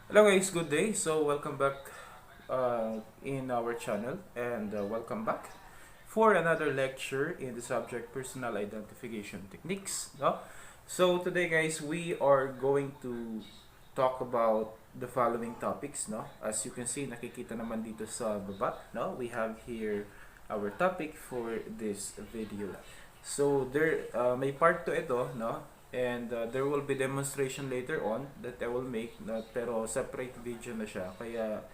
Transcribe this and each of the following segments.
Hello guys, good day. So welcome back in our channel and welcome back for another lecture in the subject personal identification techniques. No? So today guys, we are going to talk about the following topics. No? As you can see, nakikita naman dito sa baba. No? We have here our topic for this video. So there may part to ito, no? And there will be demonstration later on that I will make, pero separate video na siya. Kaya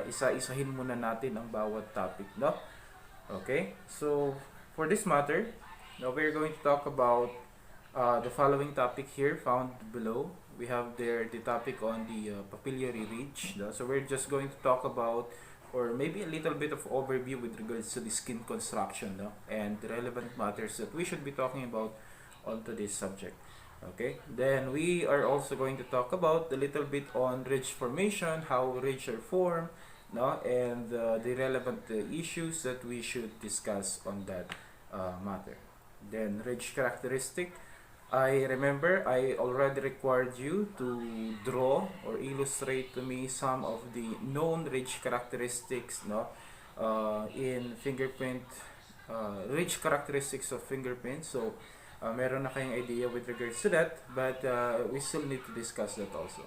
isa-isahin muna natin ang bawat topic, no? Okay? So for this matter, now we're going to talk about the following topic here found below. We have there the topic on the papillary ridge. No? So we're just going to talk about or maybe a little bit of overview with regards to the skin construction, no? And the relevant matters that we should be talking about onto this subject. Okay, then we are also going to talk about a little bit on ridge formation, how ridge are formed, no, and the relevant issues that we should discuss on that matter. Then ridge characteristic. I remember I already required you to draw or illustrate to me some of the known ridge characteristics, no, in fingerprint, ridge characteristics of fingerprint. So meron na kayong idea with regards to that, but we still need to discuss that also.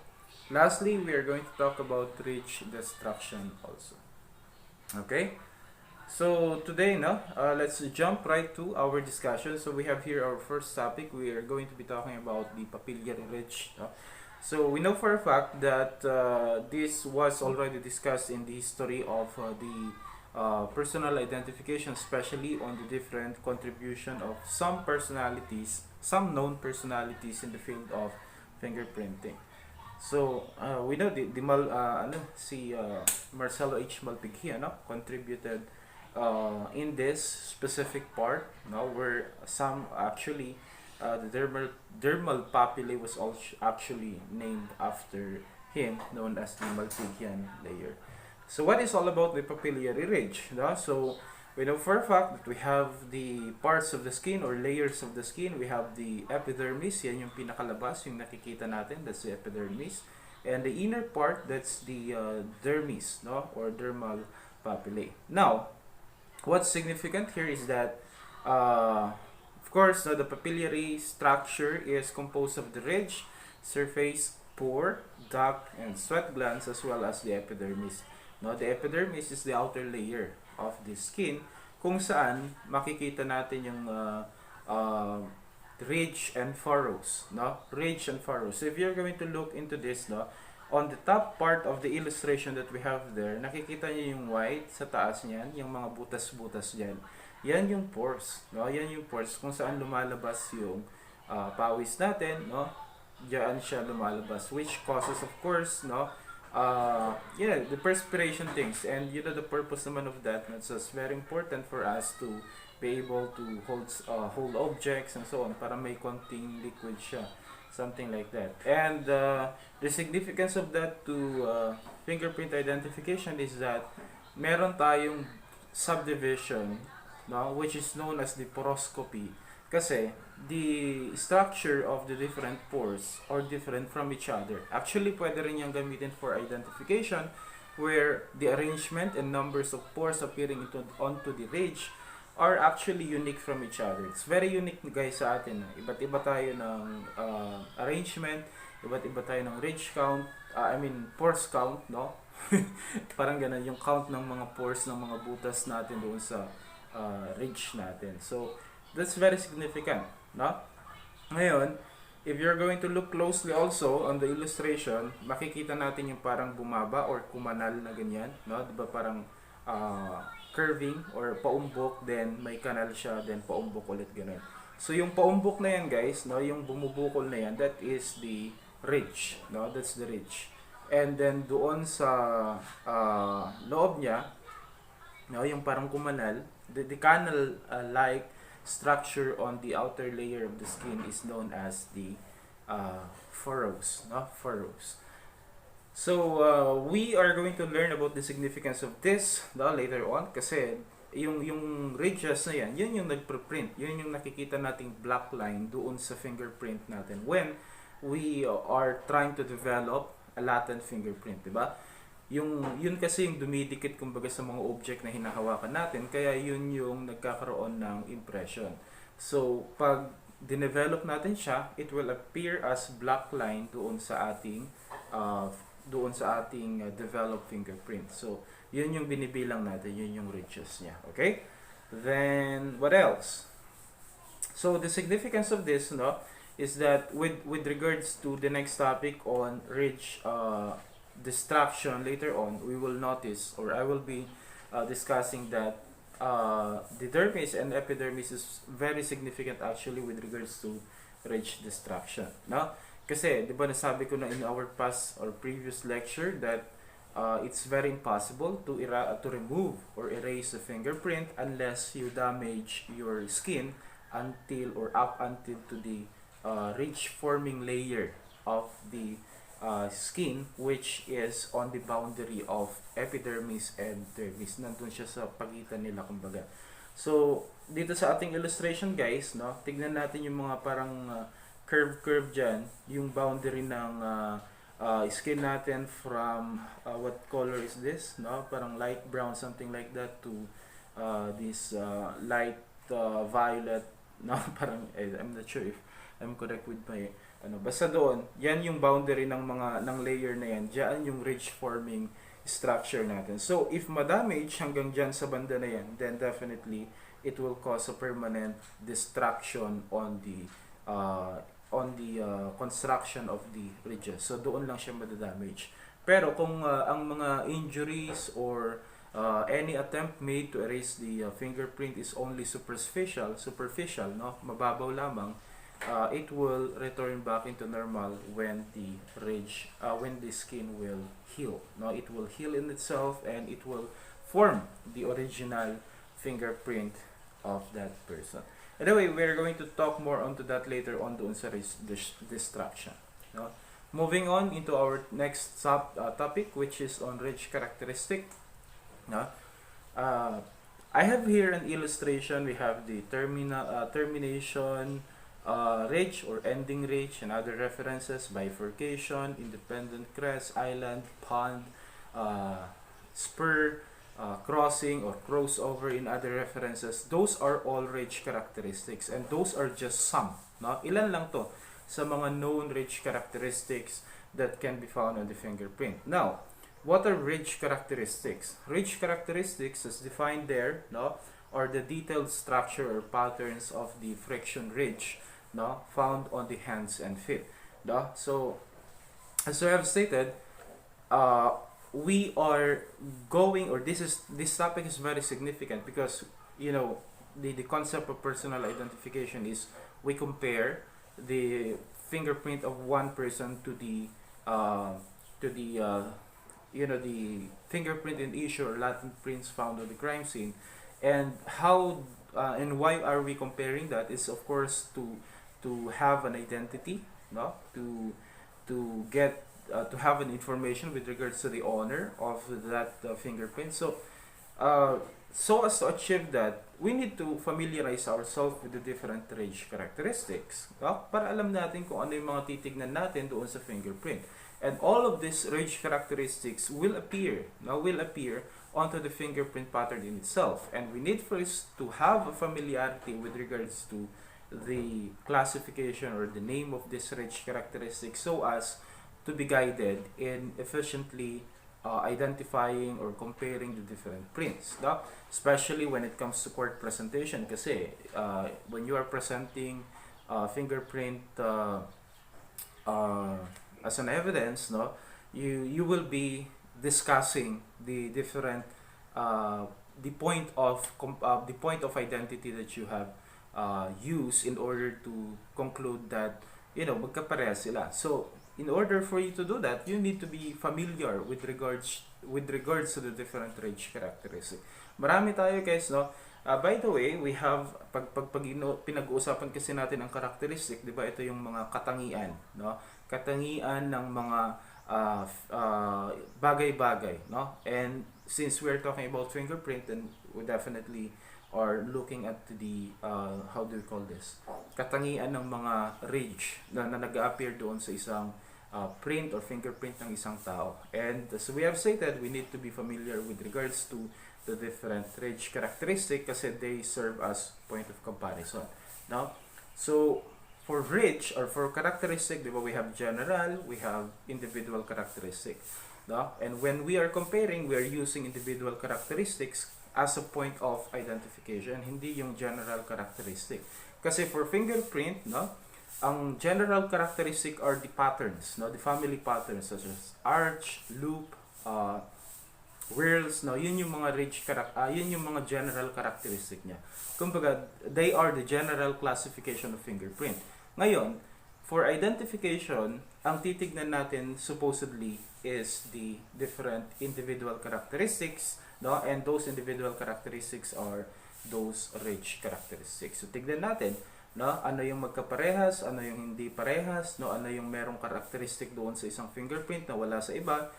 Lastly, we are going to talk about ridge destruction also. Okay? So today, no, let's jump right to our discussion. So we have here our first topic. We are going to be talking about the papillary ridge. No? So we know for a fact that this was already discussed in the history of the personal identification, especially on the different contribution of some personalities, some known personalities in the field of fingerprinting. So we know si Marcelo H. Malpighi contributed in this specific part, no, where some actually the dermal papillae was also actually named after him, known as the Malpighian layer. So what is all about the papillary ridge? No? So we know for a fact that we have the parts of the skin or layers of the skin. We have the epidermis, yan yung pinakalabas, yung nakikita natin, that's the epidermis. And the inner part, that's the dermis, no, or dermal papillae. Now, what's significant here is that, of course, the papillary structure is composed of the ridge, surface, pore, duct, and sweat glands, as well as the epidermis. No, the epidermis is the outer layer of the skin kung saan makikita natin yung ridge and furrows, no? Ridge and furrows. So if you're going to look into this, no, on the top part of the illustration that we have there, nakikita niyo yung white sa taas niyan, yung mga butas-butas diyan. Yan yung pores, no? Yan yung pores kung saan lumalabas yung pawis natin, no? Diyan siya lumalabas, which causes, of course, no, the perspiration things, and the purpose naman of that, it's just very important for us to be able to hold objects and so on para may konting liquid siya, something like that. And the significance of that to fingerprint identification is that meron tayong subdivision, no, which is known as the poroscopy, kasi the structure of the different pores are different from each other. Actually, pwede rin yung gamitin for identification where the arrangement and numbers of pores appearing onto the ridge are actually unique from each other. It's very unique, guys, sa atin. Iba't iba tayo ng arrangement, iba't iba tayo ng ridge count, pores count, no? Parang ganun yung count ng mga pores ng mga butas natin doon sa ridge natin. So that's very significant, no? Ngayon, if you're going to look closely also on the illustration, makikita natin yung parang bumaba or kumanal na ganyan, no? Diba parang curving or paumbok, then may kanal siya, then paumbok ulit, ganun. So yung paumbok na yan, guys, no, yung bumubukol na yan, that is the ridge, no? That's the ridge. And then doon sa loob niya, no, yung parang kumanal, the canal like structure on the outer layer of the skin is known as the furrows, no? Furrows. So we are going to learn about the significance of this, no, later on, kasi yung ridges na yan, yun yung nagpreprint, yun yung nakikita nating black line doon sa fingerprint natin when we are trying to develop a latent fingerprint, di ba? Yun kasi yung dumidikit kumbaga sa mga object na hinahawakan natin, kaya yun yung nagkakaroon ng impression. So, pag dinevelop natin siya, it will appear as black line uh, developed fingerprint. So, yun yung binibilang natin, yun yung ridges niya. Okay? Then, what else? So, the significance of this, no, is that with regards to the next topic on ridge distraction later on, we will notice, or I will be discussing that the dermis and epidermis is very significant actually with regards to ridge distraction. No? Kasi, di ba nasabi ko na in our past or previous lecture that it's very impossible to remove or erase the fingerprint unless you damage your skin until or up until to the ridge forming layer of the skin, which is on the boundary of epidermis and dermis. Nandun siya sa pagitan nila kumbaga. So, dito sa ating illustration guys, no, tignan natin yung mga parang curve dyan, yung boundary ng skin natin from what color is this, no? Parang light brown, something like that, to this light violet, no? Parang I'm not sure if I'm correct with my basta doon, yan yung boundary ng layer na yan. Diyan yung ridge forming structure natin. So if ma-damage hanggang diyan sa banda na yan, then definitely it will cause a permanent destruction on the construction of the ridges. So doon lang siya madadamage. Pero kung ang mga injuries or any attempt made to erase the fingerprint is only superficial, no, mababaw lamang, it will return back into normal when the skin will heal. No, it will heal in itself and it will form the original fingerprint of that person. Anyway, we're going to talk more onto that later on doon sa distraction. No? Moving on into our next topic, which is on ridge characteristic. No? I have here an illustration. We have the termination ridge or ending ridge and other references, bifurcation, independent crest, island, pond, spur, crossing or crossover in other references. Those are all ridge characteristics and those are just some. No? Ilan lang to sa mga known ridge characteristics that can be found on the fingerprint. Now, what are ridge characteristics? Ridge characteristics as defined there, no, are the detailed structure or patterns of the friction ridge, no, found on the hands and feet. No? So, as I have stated, we are going, or this topic is very significant because the concept of personal identification is we compare the fingerprint of one person to the fingerprint in issue or latent prints found on the crime scene, and how and why are we comparing that is of course to have an identity, no, to get to have an information with regards to the owner of that fingerprint. So as to achieve that, we need to familiarize ourselves with the different ridge characteristics, no? Para alam natin kung ano yung mga titignan natin doon sa fingerprint. And all of these ridge characteristics will appear onto the fingerprint pattern in itself. And we need first to have a familiarity with regards to the classification or the name of this ridge characteristic so as to be guided in efficiently identifying or comparing the different prints, no? Especially when it comes to court presentation kasi when you are presenting fingerprint as an evidence, no, you will be discussing the different the point of identity that you have used in order to conclude that magkaparehas sila. So in order for you to do that, you need to be familiar with regards to the different ridge characteristics. Marami tayo guys, no. By the way, we have pinag-uusapan kasi natin ang characteristic, 'di ba? Ito yung mga katangian, no? Katangian ng mga bagay-bagay, no? And since we're talking about fingerprint, then we definitely are looking at the how do we call this? Katangian ng mga ridge na nag-appear doon sa isang print or fingerprint ng isang tao. And as we have stated, we need to be familiar with regards to the different ridge characteristics kasi they serve as point of comparison. No? So, for ridge or for characteristic, di ba, we have general, we have individual characteristic. No? And when we are comparing, we are using individual characteristics as a point of identification, hindi yung general characteristic. Kasi for fingerprint, no, ang general characteristic are the patterns, no, the family patterns such as arch, loop, whorls, no, yun yung mga yun yung mga general characteristic niya. Kumbaga, they are the general classification of fingerprint. Ngayon, for identification, ang titignan natin supposedly is the different individual characteristics, no, and those individual characteristics are those ridge characteristics. So tignan natin, no, ano yung magkaparehas, ano yung hindi parehas, no, ano yung merong characteristic doon sa isang fingerprint na wala sa iba.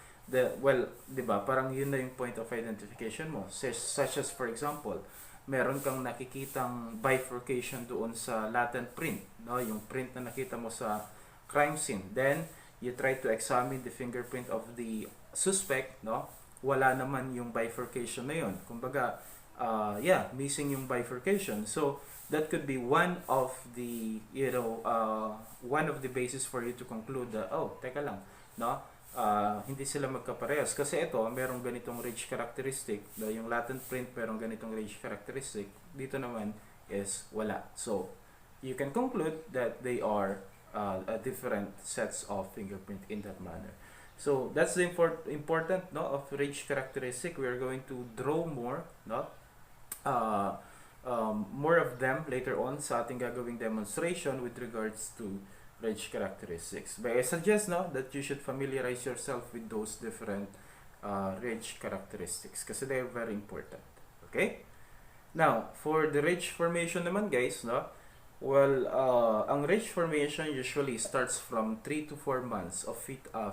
Well, 'di ba? Parang yun na yung point of identification mo. Such as for example, meron kang nakikitang bifurcation doon sa latent print, no, yung print na nakita mo sa crime scene. Then you try to examine the fingerprint of the suspect, no? Wala naman yung bifurcation na yun. Kumbaga, missing yung bifurcation. So that could be one of the, one of the basis for you to conclude that, oh, teka lang, no? Hindi sila magkaparehas. Kasi ito, merong ganitong ridge characteristic, no? Yung latent print, merong ganitong ridge characteristic. Dito naman is wala. So, you can conclude that they are different sets of fingerprint in that manner. So, that's the important, no, of ridge characteristic. We are going to draw more, no? More of them later on sa ating gagawing demonstration with regards to ridge characteristics. But I suggest, no, that you should familiarize yourself with those different ridge characteristics kasi they are very important. Okay? Now, for the ridge formation naman, guys, no, well, ang ridge formation usually starts from 3 to 4 months of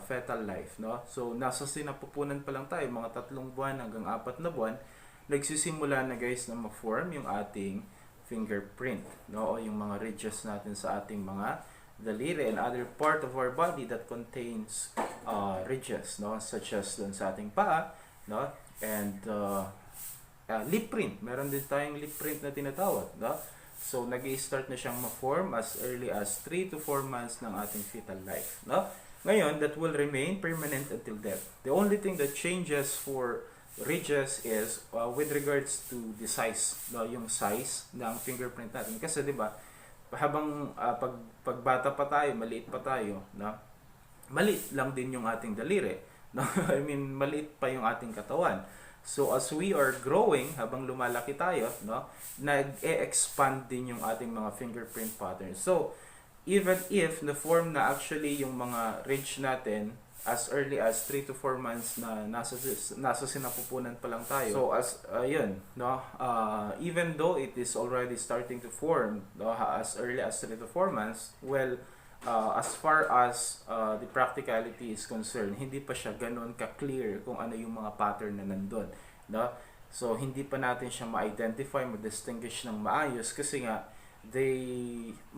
fetal life, no? So, nasa sinapupunan pa lang tayo, mga 3 buwan hanggang 4 na buwan, nagsisimula na, guys, na ma-form yung ating fingerprint, no? O yung mga ridges natin sa ating mga daliri and other part of our body that contains ridges, no, such as dun sa ating paa, no, and lip print. Meron din tayong lip print na tinatawag, no? So nag-i-start na siyang ma-form as early as 3 to 4 months ng ating fetal life, no? Ngayon, that will remain permanent until death. The only thing that changes for ridges is with regards to the size, no, yung size ng fingerprint natin. Kasi 'di ba, habang pagbata pa tayo, maliit pa tayo, no? Maliit lang din yung ating daliri, no? I mean, maliit pa yung ating katawan. So as we are growing, habang lumalaki tayo, no, nag-e-expand din yung ating mga fingerprint patterns. So even if na-form na actually yung mga ridge natin as early as 3 to 4 months na nasa sinapupunan pa lang tayo. So as no, even though it is already starting to form, no, as early as 3 to 4 months, well, as far as the practicality is concerned, hindi pa siya ganoon ka-clear kung ano yung mga pattern na nandun, no? So hindi pa natin siya ma-identify, ma-distinguish ng maayos kasi nga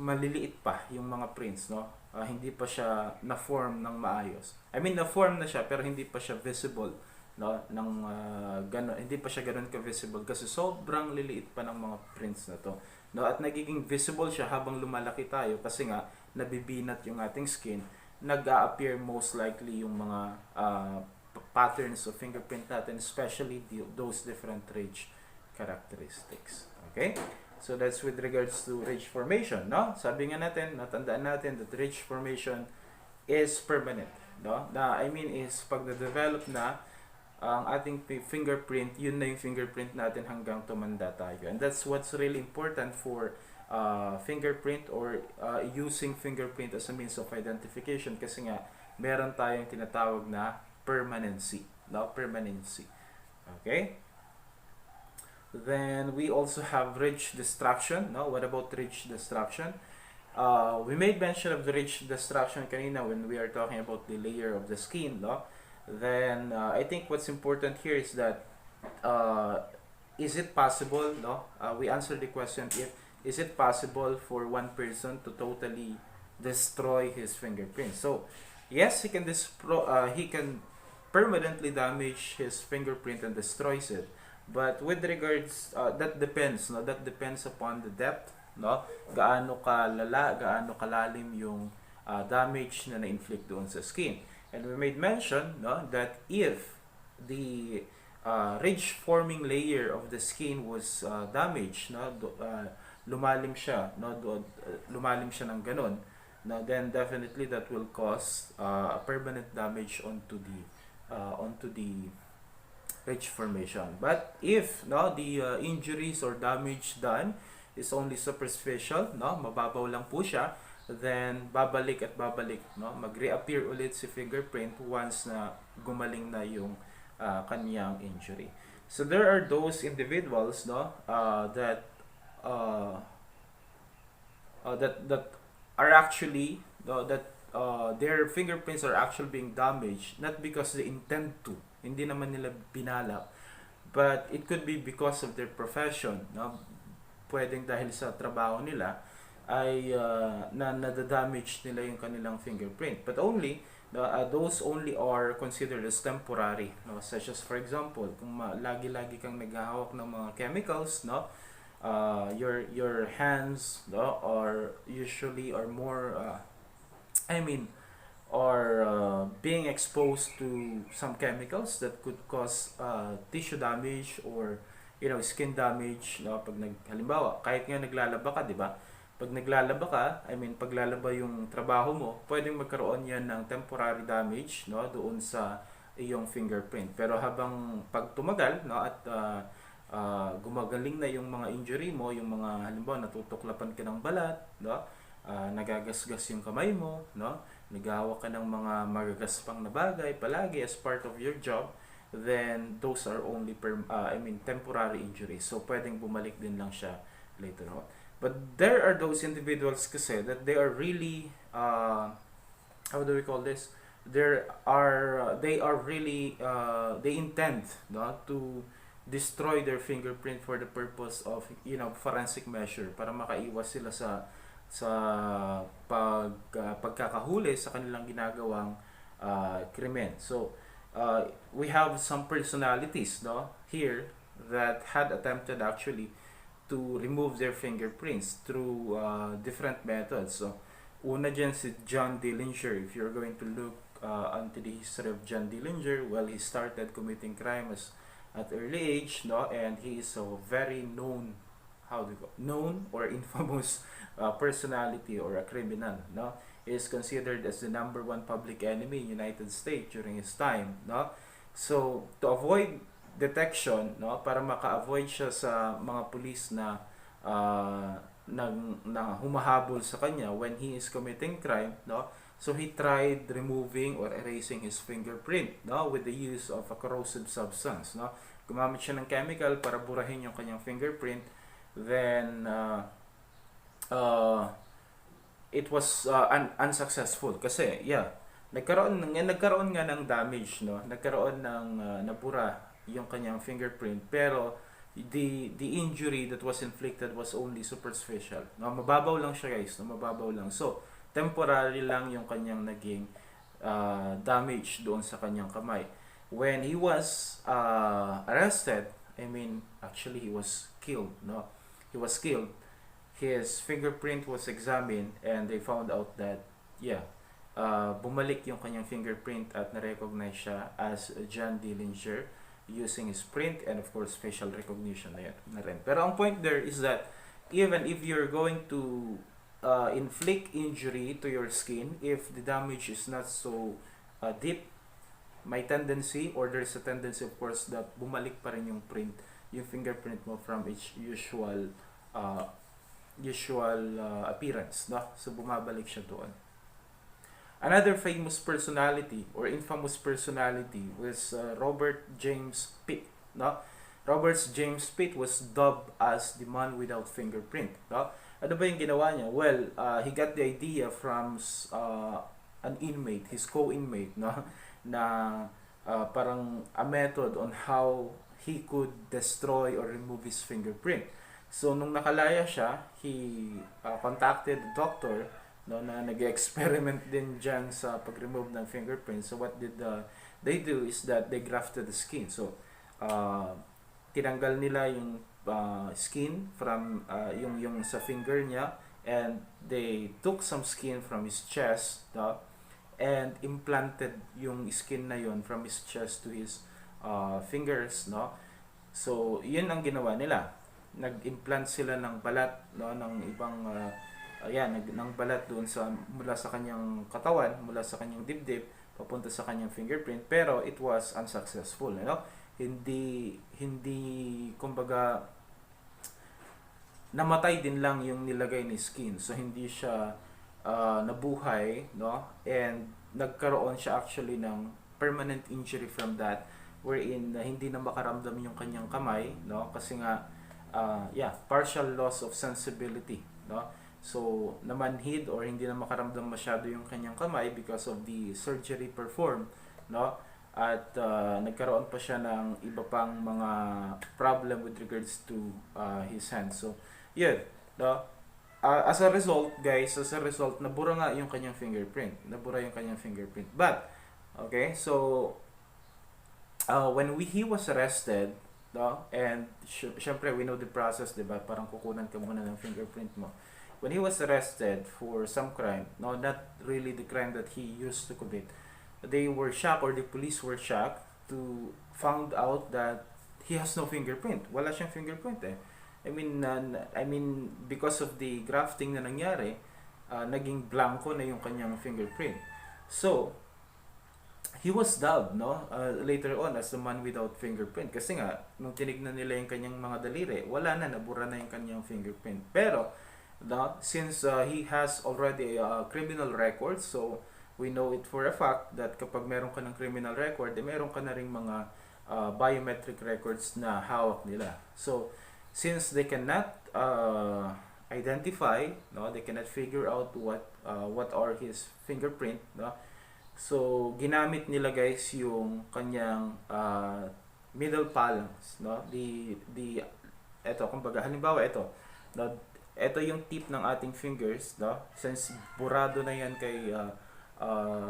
maliliit pa yung mga prints, no? Hindi pa siya na-form ng maayos. I mean, na-form na siya pero hindi pa siya visible, no? Hindi pa siya ganoon ka-visible kasi sobrang liliit pa ng mga prints na to, no? At nagiging visible siya habang lumalaki tayo kasi nga nabibinat yung ating skin, nag-a-appear most likely yung mga patterns of fingerprint natin, especially those different ridge characteristics. Okay? So that's with regards to ridge formation, no? Sabi nga natin, natandaan natin that ridge formation is permanent, no? I mean is pag na-develop na ang ating fingerprint, yun na yung fingerprint natin hanggang tumanda tayo. And that's what's really important for fingerprint or using fingerprint as a means of identification kasi nga meron tayong tinatawag na permanency, no? Permanency. Okay? Then we also have ridge destruction, no? What about ridge destruction? We made mention of the ridge destruction kanina when we are talking about the layer of the skin, no? Then I think what's important here is that is it possible, no? We answered the question is it possible for one person to totally destroy his fingerprint. So Yes, he can permanently damage his fingerprint and destroys it. But with regards, that depends, no? That depends upon the depth, no? Gaano kalala, gaano kalalim yung damage na na-inflict doon sa skin. And we made mention, no, that if the ridge forming layer of the skin was damaged, no, lumalim siya, no, lumalim siya ng ganun, no, then definitely that will cause a permanent damage onto the ridge formation. But if, no, the injuries or damage done is only superficial, no, mababaw lang po siya, then babalik at babalik, no, mag-reappear ulit si fingerprint once na gumaling na yung kanyang injury. So there are those individuals, no, uh, that are actually, that their fingerprints are actually being damaged not because they intend to, hindi naman nila binalak, but it could be because of their profession, no? Pwedeng dahil sa trabaho nila ay na nadadamage nila yung kanilang fingerprint, but only those only are considered as temporary, no? Such as for example, kung lagi-lagi kang naghahawak ng mga chemicals, no, your hands, no, are usually are more I mean or being exposed to some chemicals that could cause tissue damage or skin damage, no, pag halimbawa kahit nga naglalaba ka, di ba, pag naglalaba ka, paglalaba yung trabaho mo, pwedeng magkaroon yan ng temporary damage, no, doon sa iyong fingerprint. Pero habang pag tumagal, no, at gumagaling na yung mga injury mo, yung mga halimbawa natutuklapan ka ng balat, no, nagagasgas yung kamay mo, no, naghahawak ka ng mga magagaspang na bagay palagi as part of your job, then those are only temporary injuries. So pwedeng bumalik din lang siya later on. But there are those individuals kasi that they are really how do we call this? They are really they intend, no, to destroy their fingerprint for the purpose of forensic measure, para makaiwas sila sa pagkakahuli sa kanilang ginagawang krimen. So we have some personalities, no, here that had attempted actually to remove their fingerprints through different methods. So una dyan si John Dillinger. If you're going to look onto the history of John Dillinger, well, he started committing crimes at early age, no, and he is a very known, known or infamous personality or a criminal, no. He is considered as the number one public enemy in United States during his time, no. So to avoid detection, no, para maka-avoid siya sa mga pulis na na humahabol sa kanya when he is committing crime, no. So he tried removing or erasing his fingerprint, no, with the use of a corrosive substance, no. Gumamit siya ng chemical para burahin yung kanyang fingerprint. Then it was unsuccessful kasi nagkaroon nga ng damage, no. Nagkaroon ng nabura yung kanyang fingerprint, pero the injury that was inflicted was only superficial, no. Mababaw lang siya, guys, no, mababaw lang. So temporary lang yung kanyang naging damage doon sa kanyang kamay. When he was arrested, actually he was killed, no. He was killed. His fingerprint was examined and they found out that bumalik yung kanyang fingerprint at na-recognize siya as John Dillinger using his print and of course facial recognition na rin. Pero ang point there is that even if you're going to inflict injury to your skin, if the damage is not so deep, may tendency, or there's a tendency of course, that bumalik pa rin yung fingerprint mo from its usual appearance, no? So bumabalik siya doon. Another famous personality or infamous personality was Robert James Pitt, no? Robert James Pitt was dubbed as the man without fingerprint, no? Ano ba yung ginawa niya? Well, he got the idea from an inmate, his co-inmate, no? Na parang a method on how he could destroy or remove his fingerprint. So nung nakalaya siya, he contacted the doctor no, na nag-experiment din dyan sa pag-remove ng fingerprint. So what did they do is that they grafted the skin. So uh, tinanggal nila yung skin from yung sa finger niya, and they took some skin from his chest, no, and implanted yung skin na yun from his chest to his fingers, no. So yun ang ginawa nila. Nag-implant sila ng balat, no, ng ibang ng balat doon sa mula sa kanyang katawan, mula sa kanyang dibdib papunta sa kanyang fingerprint, pero it was unsuccessful, you know. Hindi kumbaga namatay din lang yung nilagay ni skin. So hindi siya nabuhay, no? And nagkaroon siya actually ng permanent injury from that, wherein hindi na makaramdam yung kanyang kamay, no? Kasi nga partial loss of sensibility, no? So namanhid or hindi na makaramdam masyado yung kanyang kamay because of the surgery performed, no? At nagkaroon pa siya ng iba pang mga problem with regards to his hands. So yun, no? As a result, guys, nabura nga yung kanyang fingerprint. But, okay, so, when he was arrested, no, and syempre, we know the process, diba? Parang kukunan ka muna ng fingerprint mo. When he was arrested for some crime, no, not really the crime that he used to commit, they were shocked, or the police were shocked to found out that he has no fingerprint. Wala siyang fingerprint eh. I mean because of the grafting na nangyari, naging blanco na yung kanyang fingerprint. So he was dubbed, no, later on as the man without fingerprint, kasi nga nung tinignan nila yung kanyang mga daliri, wala na, nabura na yung kanyang fingerprint. Pero no, since he has already a criminal record, so we know it for a fact that kapag meron ka ng criminal record, meron ka na ring mga biometric records na hawak nila. So since they cannot identify, no, they cannot figure out what are his fingerprint, no. So ginamit nila, guys, yung kanyang middle phalanx, no. Ito kumbaga halimbawa ito, no, ito yung tip ng ating fingers, no. Since burado na yan kay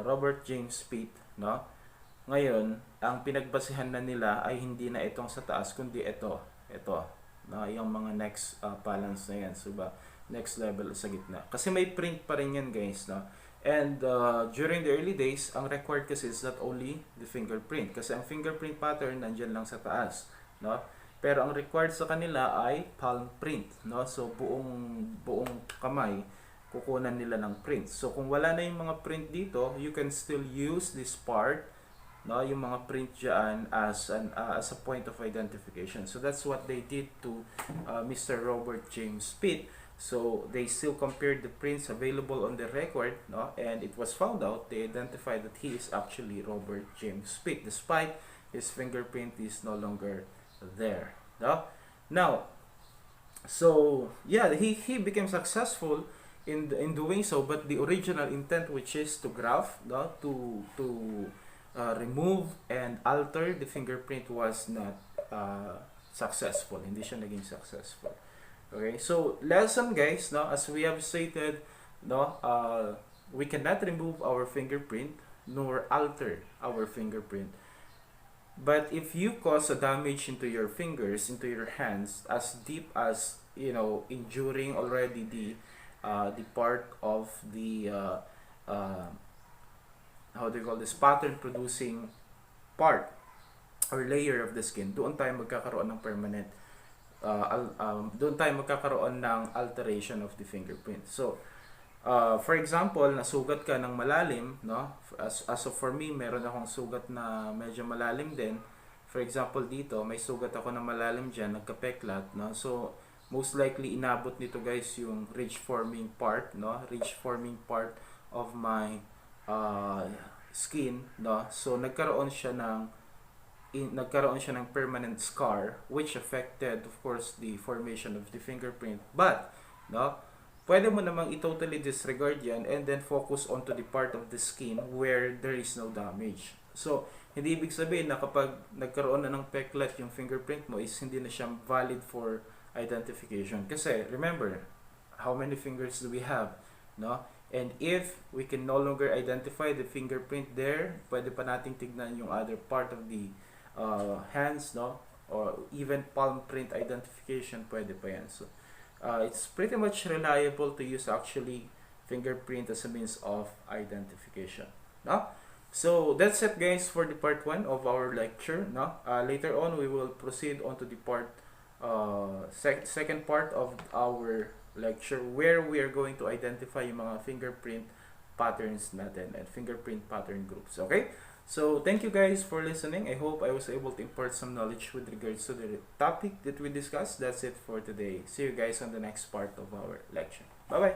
Robert James Pitt, no. Ngayon, ang pinagbasehan na nila ay hindi na itong sa taas, kundi ito, na yung mga next balance na yan, so ba next level sa gitna, kasi may print pa rin yan, guys, no. And during the early days, ang required kasi is not only the fingerprint, kasi ang fingerprint pattern nandyan lang sa taas, no, pero ang required sa kanila ay palm print, no. So buong kamay kukunan nila ng print. So kung wala na yung mga print dito, you can still use this part, no, yung mga print dyan as a point of identification. So that's what they did to Mr. Robert James Pitt. So they still compared the prints available on the record, no, and it was found out, they identified that he is actually Robert James Pitt, despite his fingerprint is no longer there, no. Now, so yeah, he became successful in doing so, but the original intent, which is to graft, no, to remove and alter the fingerprint, was not successful. Hindi siya naging successful. Okay, so lesson, guys, no, as we have stated, no, we cannot remove our fingerprint nor alter our fingerprint. But if you cause a damage into your fingers, into your hands, as deep as, you know, injuring already the part of the how do you call this, pattern producing part or layer of the skin, doon tayo magkakaroon ng permanent doon tayo magkakaroon ng alteration of the fingerprint. So for example, nasugat ka ng malalim, no, as of for me, meron akong sugat na medyo malalim din. For example, dito may sugat ako na malalim dyan, nagkapeklat, no. So most likely inabot nito, guys, yung ridge forming part, no, ridge forming part of my skin, no. So nagkaroon siya ng permanent scar, which affected, of course, the formation of the fingerprint. But no, pwede mo namang i-totally disregard yan and then focus onto the part of the skin where there is no damage. So hindi ibig sabihin na kapag nagkaroon na ng peklat yung fingerprint mo is hindi na siya valid for identification. Kasi remember, how many fingers do we have, no? And if we can no longer identify the fingerprint there, pwede pa nating tignan yung other part of the hands, no? Or even palm print identification, pwede pa yan. So, it's pretty much reliable to use actually fingerprint as a means of identification, no? So that's it guys for the part 1 of our lecture, no? Later on we will proceed on to the second part of our lecture where we are going to identify yung mga fingerprint patterns natin and fingerprint pattern groups. Okay? So thank you guys for listening. I hope I was able to impart some knowledge with regards to the topic that we discussed. That's it for today. See you guys on the next part of our lecture. Bye bye.